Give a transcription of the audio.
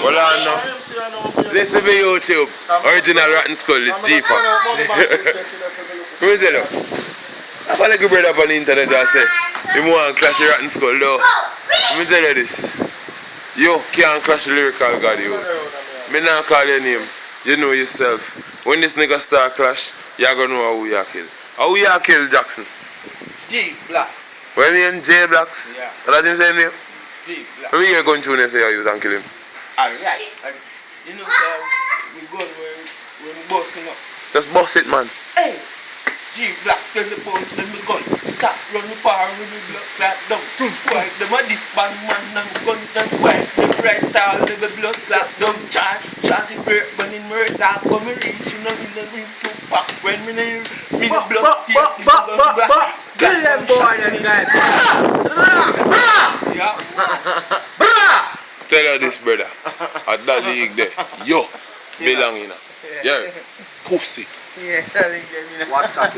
Hold on now. Listen to YouTube. Original Rotten Skull is cheaper. Let me tell you. I have a little brother up on the internet that say, you want to clash the Rotten Skull though. Let me tell you this. You can't clash the lyrical god, you. Me not call your name. You know yourself. When this nigga start clash, you're gonna know who you kill. How you kill Jackson? G Blacks. What name? J Blacks? Yeah. What that him say name? G Blacks. Let me hear gun tune and say you use and kill him. Alright. You know, we gun when we busting up. Just bust it, man. Hey! G Blacks, tell the phone, let me gun. Stop, run the power with the blood clot down. Why? Them a this bad man and gun and white. Them right all with the blood clot down. Charge, shot it break, burning murder. Come and reach, you know, in the ring to back. When me name, me the blood tear. Kill them boy and guy. Yeah. Tell her this, brother. At that league there, yo, belong in her. Yeah, pussy. Yeah, telling them. What's that?